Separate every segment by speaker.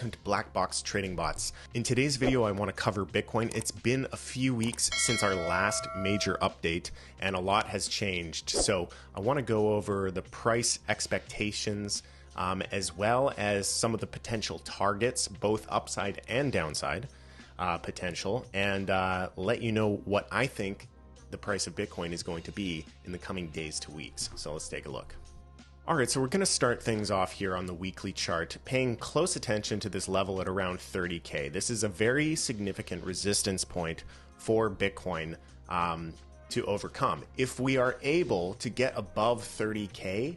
Speaker 1: welcome to Black Box Trading Bots. In today's video, I want to cover Bitcoin. It's been a few weeks since our last major update, and a lot has changed. So I want to go over the price expectations, as well as some of the potential targets, both upside and downside potential, and let you know what I think the price of Bitcoin is going to be in the coming days to weeks. So let's take a look. All right, so we're going to start things off here on the weekly chart, paying close attention to this level at around 30K. This is a very significant resistance point for Bitcoin to overcome. If we are able to get above 30K,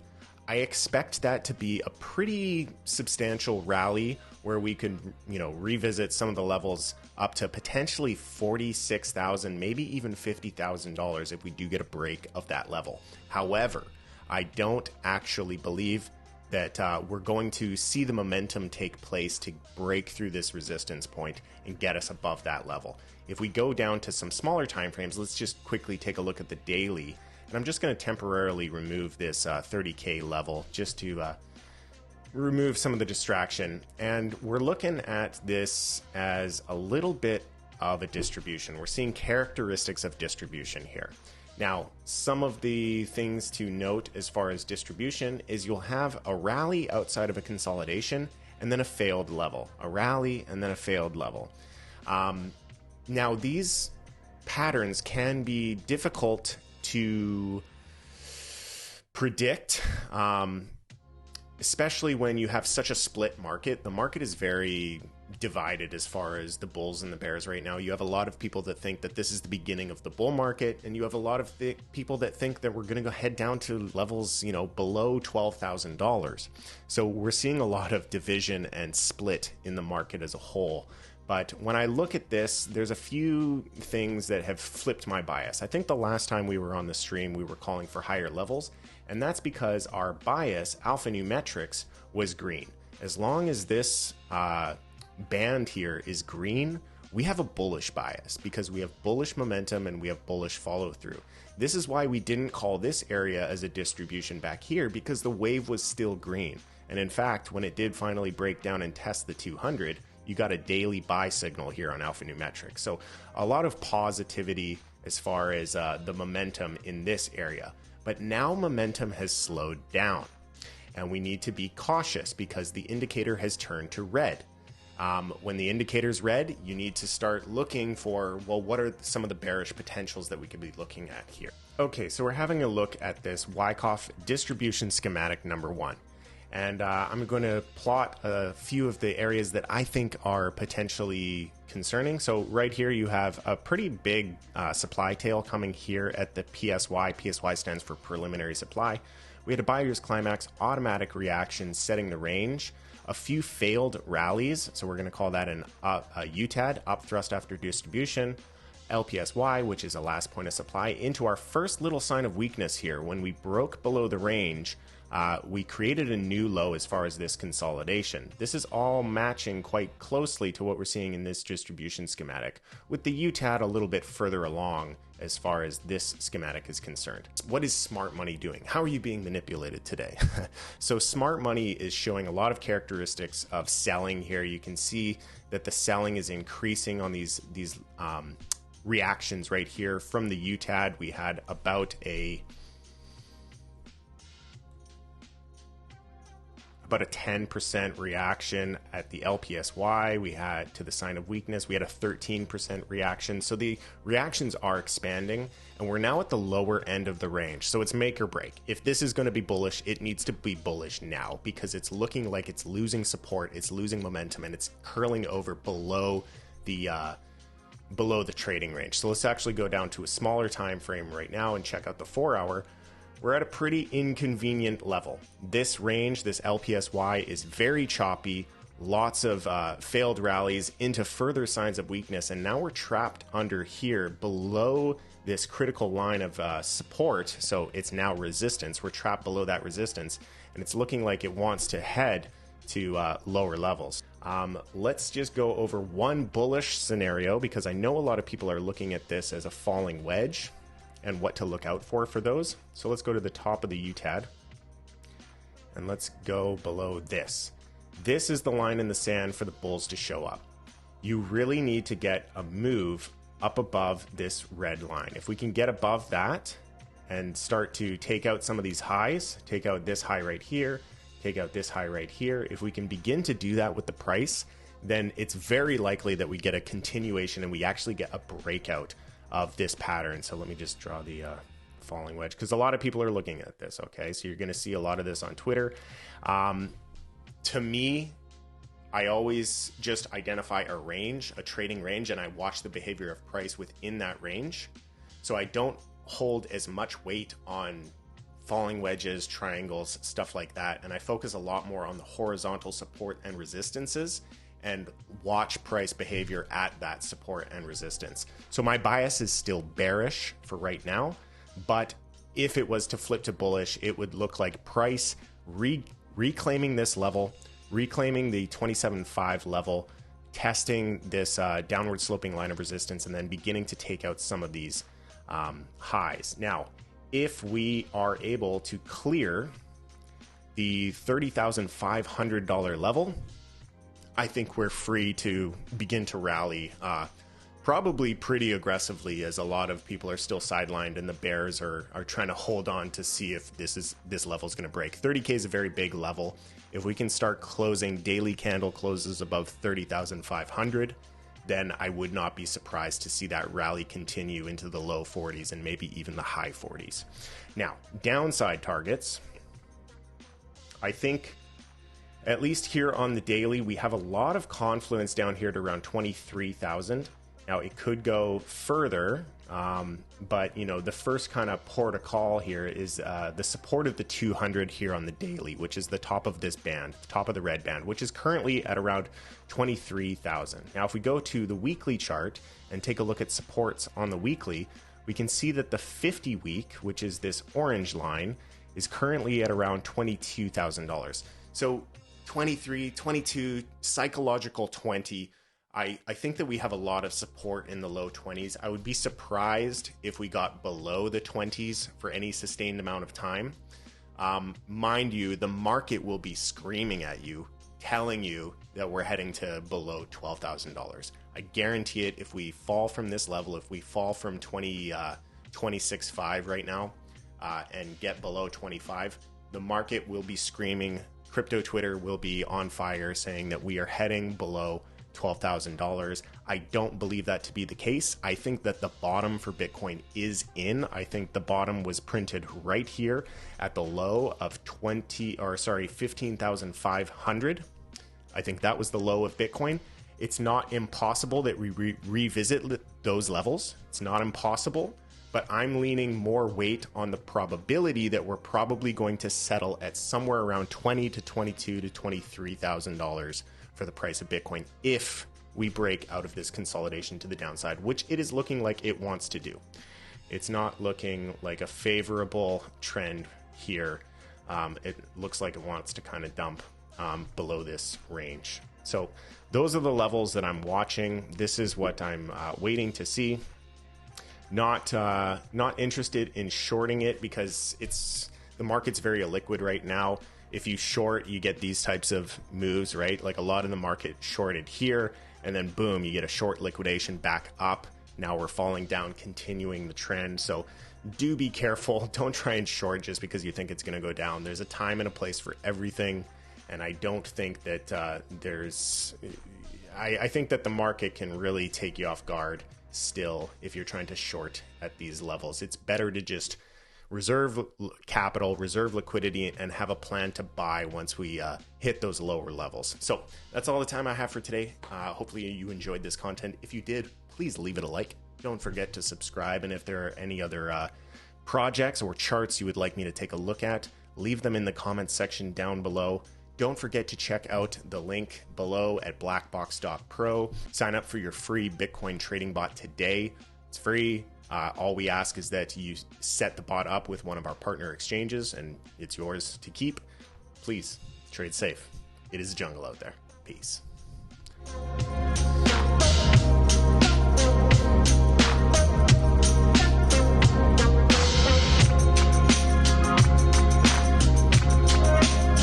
Speaker 1: I expect that to be a pretty substantial rally where we could, revisit some of the levels up to potentially $46,000, maybe even $50,000 if we do get a break of that level. However, I don't actually believe that we're going to see the momentum take place to break through this resistance point and get us above that level. If we go down to some smaller time frames, let's just quickly take a look at the daily. And I'm just going to temporarily remove this 30K level just to remove some of the distraction. And we're looking at this as a little bit of a distribution. We're seeing characteristics of distribution here. Now, some of the things to note as far as distribution is you'll have a rally outside of a consolidation and then a failed level, a rally and then a failed level. Now, these patterns can be difficult to predict, especially when you have such a split market. The market is very divided as far as the bulls and the bears right now. You have a lot of people that think that this is the beginning of the bull market, and you have a lot of people that think that we're going to go head down to levels, below $12,000. So we're seeing a lot of division and split in the market as a whole. But when I look at this, there's a few things that have flipped my bias. I think the last time we were on the stream, we were calling for higher levels, and that's because our bias, alphanumerics, was green. As long as this band here is green, we have a bullish bias because we have bullish momentum and we have bullish follow through. This is why we didn't call this area as a distribution back here, because the wave was still green. And in fact, when it did finally break down and test the 200, you got a daily buy signal here on alphanumerics. So a lot of positivity as far as the momentum in this area. But now momentum has slowed down and we need to be cautious because the indicator has turned to red. When the indicator's red, you need to start looking for, well, what are some of the bearish potentials that we could be looking at here? Okay, so we're having a look at this Wyckoff distribution schematic number 1. And I'm going to plot a few of the areas that I think are potentially concerning. So right here, you have a pretty big supply tail coming here at the PSY. PSY stands for preliminary supply. We had a buyer's climax, automatic reaction, setting the range, a few failed rallies. So we're going to call that a UTAD, up thrust after distribution, LPSY, which is a last point of supply, into our first little sign of weakness here. When we broke below the range, we created a new low as far as this consolidation. This is all matching quite closely to what we're seeing in this distribution schematic, with the UTAD a little bit further along as far as this schematic is concerned. What is smart money doing? How are you being manipulated today? So smart money is showing a lot of characteristics of selling here. You can see that the selling is increasing on these reactions right here. From the UTAD, we had about a 10% reaction at the LPSY. We had to the sign of weakness, we had a 13% reaction. So the reactions are expanding and we're now at the lower end of the range. So it's make or break. If this is going to be bullish, it needs to be bullish now because it's looking like it's losing support, it's losing momentum, and it's curling over below the trading range. So let's actually go down to a smaller time frame right now and check out the 4-hour. We're at a pretty inconvenient level. This range, this LPSY, is very choppy, lots of failed rallies into further signs of weakness, and now we're trapped under here below this critical line of support. So it's now resistance. We're trapped below that resistance, and it's looking like it wants to head to lower levels. Let's just go over one bullish scenario because I know a lot of people are looking at this as a falling wedge and what to look out for those. So let's go to the top of the UTAD and let's go below this. This is the line in the sand for the bulls to show up. You really need to get a move up above this red line. If we can get above that and start to take out some of these highs, take out this high right here, take out this high right here, if we can begin to do that with the price, then it's very likely that we get a continuation and we actually get a breakout of this pattern. So let me just draw the falling wedge, because a lot of people are looking at this. Okay, so you're going to see a lot of this on Twitter. To me, I always just identify a range, a trading range, and I watch the behavior of price within that range. So I don't hold as much weight on falling wedges, triangles, stuff like that. And I focus a lot more on the horizontal support and resistances and watch price behavior at that support and resistance. So my bias is still bearish for right now, but if it was to flip to bullish, it would look like price reclaiming this level, reclaiming the 27.5 level, testing this downward sloping line of resistance, and then beginning to take out some of these highs. Now, if we are able to clear the $30,500 level, I think we're free to begin to rally probably pretty aggressively, as a lot of people are still sidelined and the bears are trying to hold on to see if this level is going to break. 30K is a very big level. If we can start closing daily candle closes above 30,500, then I would not be surprised to see that rally continue into the low 40s and maybe even the high 40s. Now, downside targets, I think at least here on the daily, we have a lot of confluence down here to around 23,000. Now, it could go further, but you know, the first kind of port of call here is the support of the 200 here on the daily, which is the top of this band, top of the red band, which is currently at around 23,000. Now, if we go to the weekly chart and take a look at supports on the weekly, we can see that the 50 week, which is this orange line, is currently at around $22,000. So 23, 22, psychological 20. I think that we have a lot of support in the low 20s. I would be surprised if we got below the 20s for any sustained amount of time. Mind you, the market will be screaming at you, telling you that we're heading to below $12,000. I guarantee it. If we fall from this level, if we fall from 26.5 right now and get below 25, the market will be screaming. Crypto Twitter will be on fire saying that we are heading below $12,000. I don't believe that to be the case. I think that the bottom for Bitcoin is in. I think the bottom was printed right here at the low of 15,500. I think that was the low of Bitcoin. It's not impossible that we revisit those levels. It's not impossible, but I'm leaning more weight on the probability that we're probably going to settle at somewhere around $20 to $22 to $23,000 for the price of Bitcoin if we break out of this consolidation to the downside, which it is looking like it wants to do. It's not looking like a favorable trend here. It looks like it wants to kind of dump below this range. So those are the levels that I'm watching. This is what I'm waiting to see. Not interested in shorting it because the market's very illiquid right now. If you short, you get these types of moves, right? Like a lot of the market shorted here, and then boom, you get a short liquidation back up. Now we're falling down, continuing the trend. So do be careful. Don't try and short just because you think it's going to go down. There's a time and a place for everything. And I don't think that I think that the market can really take you off guard still if you're trying to short at these levels. It's better to just reserve capital, reserve liquidity, and have a plan to buy once we hit those lower levels. So that's all the time I have for today. Hopefully you enjoyed this content. If you did, please leave it a like. Don't forget to subscribe. And if there are any other projects or charts you would like me to take a look at, leave them in the comments section down below. Don't forget to check out the link below at blackbox.pro. Sign up for your free Bitcoin trading bot today. It's free. All we ask is that you set the bot up with one of our partner exchanges, and it's yours to keep. Please trade safe. It is a jungle out there. Peace.